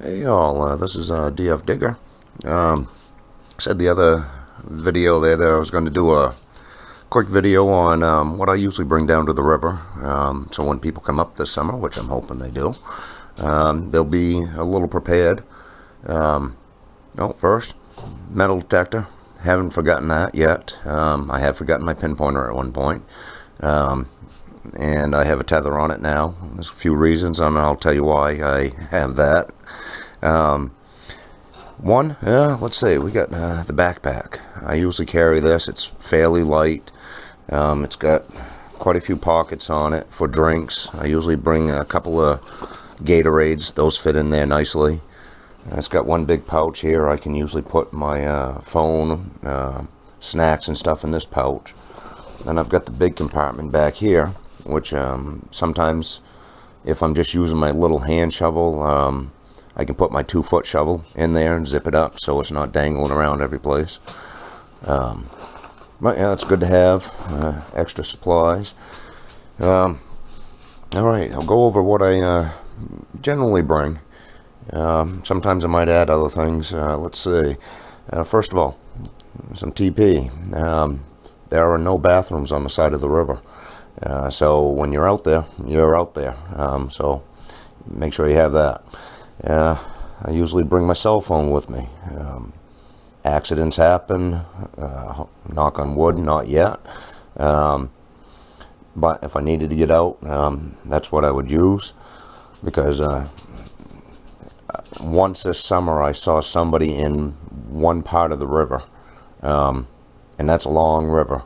Hey all, this is DF Digger. Said the other video there that I was going to do a quick video on what I usually bring down to the river. So when people come up this summer, which I'm hoping they do, they'll be a little prepared. First, metal detector. Haven't forgotten that yet. I have forgotten my pinpointer at one point. And I have a tether on it now. There's a few reasons, and I'll tell you why I have that. Let's see, we got the backpack. I usually carry this. It's fairly light. It's got quite a few pockets on it for drinks. I usually bring a couple of Gatorades. Those fit in there nicely. It's got one big pouch here. I can usually put my phone, snacks and stuff in this pouch. Then I've got the big compartment back here, which sometimes if I'm just using my little hand shovel, I can put my 2-foot shovel in there and zip it up so it's not dangling around every place. But yeah, it's good to have extra supplies. Alright, I'll go over what I generally bring. Sometimes I might add other things. Let's see. First of all, some TP. There are no bathrooms on the side of the river. So when you're out there, you're out there. So make sure you have that. I usually bring my cell phone with me. Accidents happen. Knock on wood, not yet. But if I needed to get out, that's what I would use. Because once this summer I saw somebody in one part of the river. And that's a long river.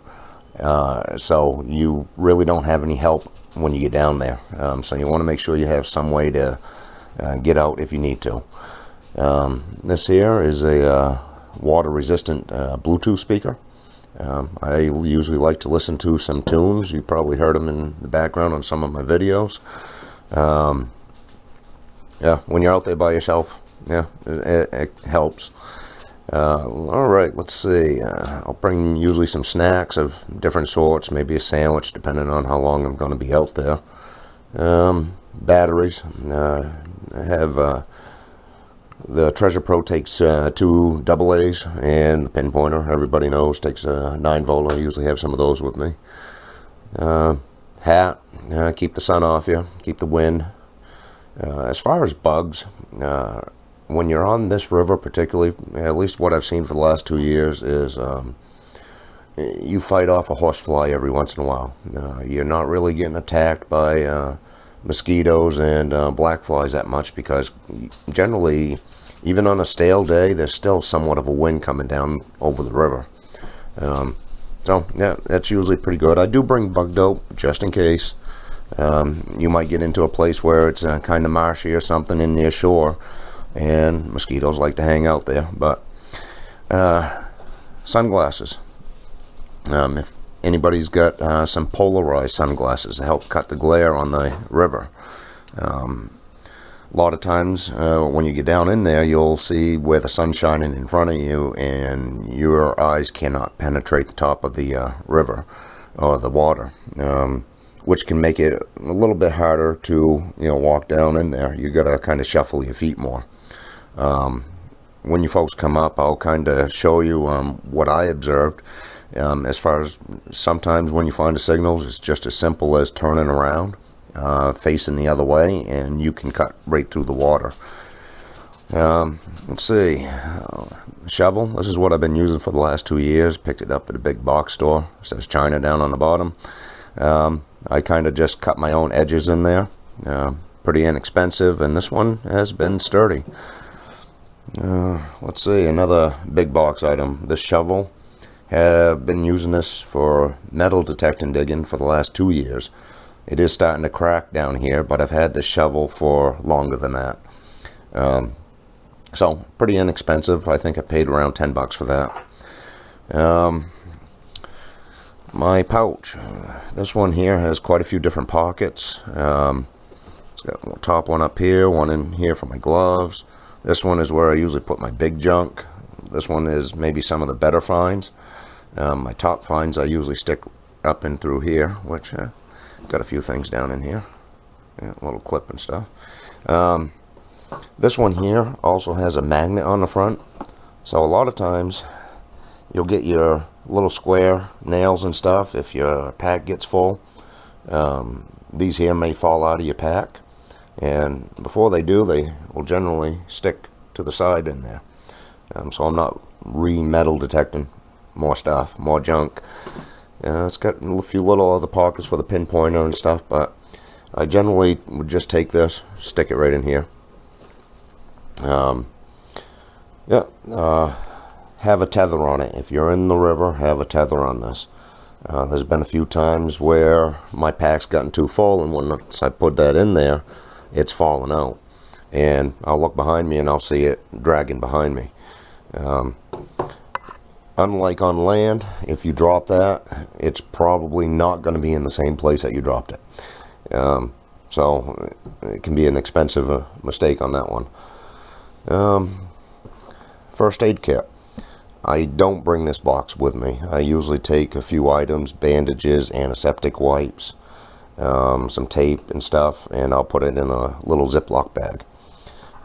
So you really don't have any help when you get down there. So you want to make sure you have some way to get out if you need to. This here is a water-resistant Bluetooth speaker. I usually like to listen to some tunes. You probably heard them in the background on some of my videos. Yeah, when you're out there by yourself, yeah, it helps. Alright, let's see. I'll bring usually some snacks of different sorts, maybe a sandwich depending on how long I'm going to be out there. Batteries. I have the Treasure Pro takes 2 AA's and the pinpointer, everybody knows, takes a 9-volt. I usually have some of those with me. Hat. Keep the sun off you, keep the wind. As far as bugs, when you're on this river particularly, at least what I've seen for the last 2 years is you fight off a horsefly every once in a while. You're not really getting attacked by mosquitoes and black flies that much because generally, even on a stale day, there's still somewhat of a wind coming down over the river. So yeah, that's usually pretty good. I do bring bug dope just in case. You might get into a place where it's kind of marshy or something in near shore, and mosquitoes like to hang out there. But sunglasses. If anybody's got some polarized sunglasses to help cut the glare on the river. A lot of times when you get down in there, you'll see where the sun's shining in front of you and your eyes cannot penetrate the top of the river or the water, which can make it a little bit harder to walk down in there. You gotta kind of shuffle your feet more. When you folks come up, I'll kind of show you what I observed. As far as sometimes when you find the signals, it's just as simple as turning around, facing the other way, and you can cut right through the water. Let's see. Shovel. This is what I've been using for the last 2 years. Picked it up at a big box store. It says China down on the bottom. I kind of just cut my own edges in there. Pretty inexpensive, and this one has been sturdy. Let's see. Another big box item. This shovel. Have been using this for metal detecting digging for the last 2 years. It is starting to crack down here, but I've had this shovel for longer than that. So pretty inexpensive. I think I paid around $10 for that. My pouch. This one here has quite a few different pockets. It's got a top one up here, one in here for my gloves. This one is where I usually put my big junk. This one is maybe some of the better finds. My top finds I usually stick up in through here, which got a few things down in here. Yeah, a little clip and stuff. This one here also has a magnet on the front, so a lot of times you'll get your little square nails and stuff if your pack gets full. These here may fall out of your pack, and before they do, they will generally stick to the side in there. So I'm not re-metal detecting more stuff, more junk. It's got a few little other pockets for the pinpointer and stuff, but I generally would just take this, stick it right in here. Have a tether on it. If you're in the river, have a tether on this. There's been a few times where my pack's gotten too full, and once I put that in there, it's fallen out. And I'll look behind me and I'll see it dragging behind me. Unlike on land, if you drop that, it's probably not going to be in the same place that you dropped it. So it can be an expensive mistake on that one. First aid kit. I don't bring this box with me. I usually take a few items, bandages, antiseptic wipes, some tape and stuff, and I'll put it in a little Ziploc bag.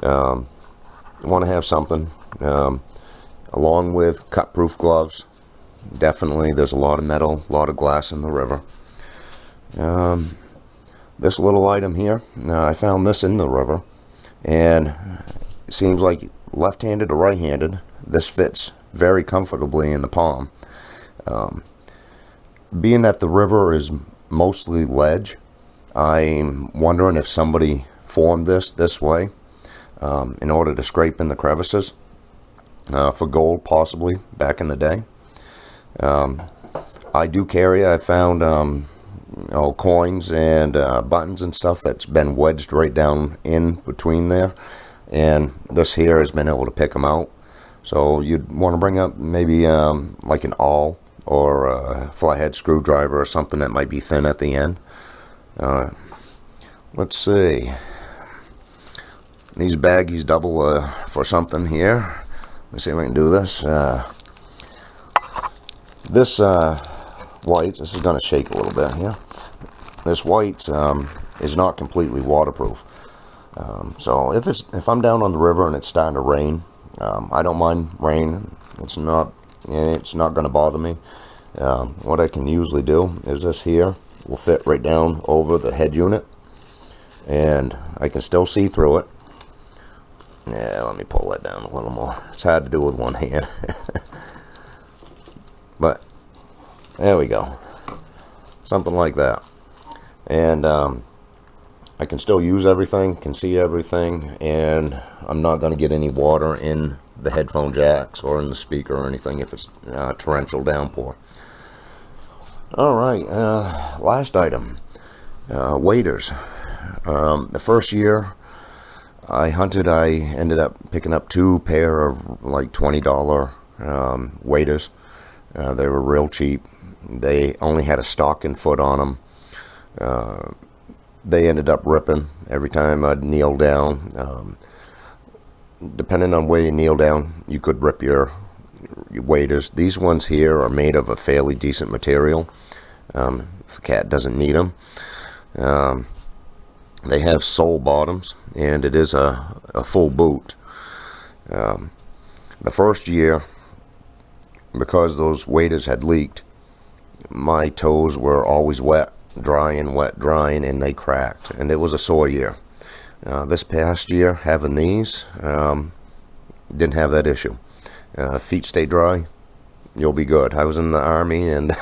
You want to have something, along with cut-proof gloves. Definitely, there's a lot of metal, a lot of glass in the river. This little item here, I found this in the river, and it seems like left-handed or right-handed, this fits very comfortably in the palm. Being that the river is mostly ledge, I'm wondering if somebody formed this way in order to scrape in the crevices for gold, possibly back in the day. I do carry, I found coins and buttons and stuff that's been wedged right down in between there, and this here has been able to pick them out. So you'd want to bring up maybe like an awl or a flathead screwdriver or something that might be thin at the end. Let's see. These baggies double for something here. Let's see if I can do this. This white, this is going to shake a little bit here. This white is not completely waterproof. So if I'm down on the river and it's starting to rain, I don't mind rain. It's not going to bother me. What I can usually do is this here will fit right down over the head unit, and I can still see through it. Yeah, let me pull that down a little more. It's hard to do with one hand. But there we go. Something like that. And I can still use everything, can see everything, and I'm not going to get any water in the headphone jacks or in the speaker or anything if it's torrential downpour. Alright, last item. Waders. The first year I hunted, I ended up picking up 2 pair of like $20 waders. They were real cheap. They only had a stocking foot on them. They ended up ripping every time I'd kneel down. Depending on where you kneel down, you could rip your waders. These ones here are made of a fairly decent material. If the cat doesn't need them. They have sole bottoms, and it is a full boot. The first year, because those waders had leaked, my toes were always wet, drying, and they cracked, and it was a sore year. This past year, having these, didn't have that issue. Feet stay dry, you'll be good. I was in the Army, and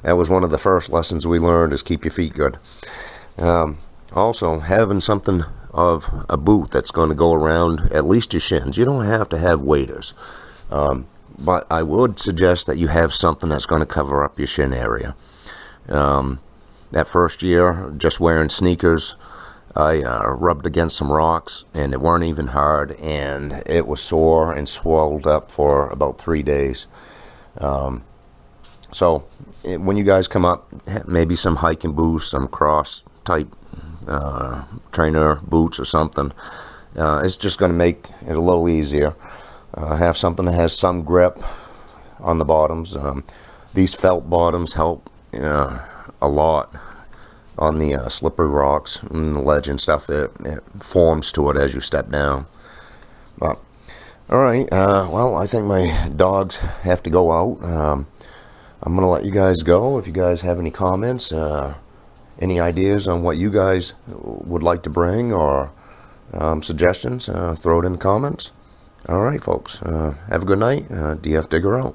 that was one of the first lessons we learned, is keep your feet good. Also, having something of a boot that's going to go around at least your shins. You don't have to have waders, but I would suggest that you have something that's going to cover up your shin area. That first year, just wearing sneakers, I rubbed against some rocks, and it weren't even hard, and it was sore and swelled up for about 3 days. So when you guys come up, maybe some hiking boots, some cross type trainer boots or something. It's just going to make it a little easier. Have something that has some grip on the bottoms. These felt bottoms help a lot on the slippery rocks and the ledge and stuff. It forms to it as you step down. But alright, well, I think my dogs have to go out. I'm gonna let you guys go. If you guys have any comments, any ideas on what you guys would like to bring, or suggestions, throw it in the comments. Alright folks, have a good night. DF Digger out.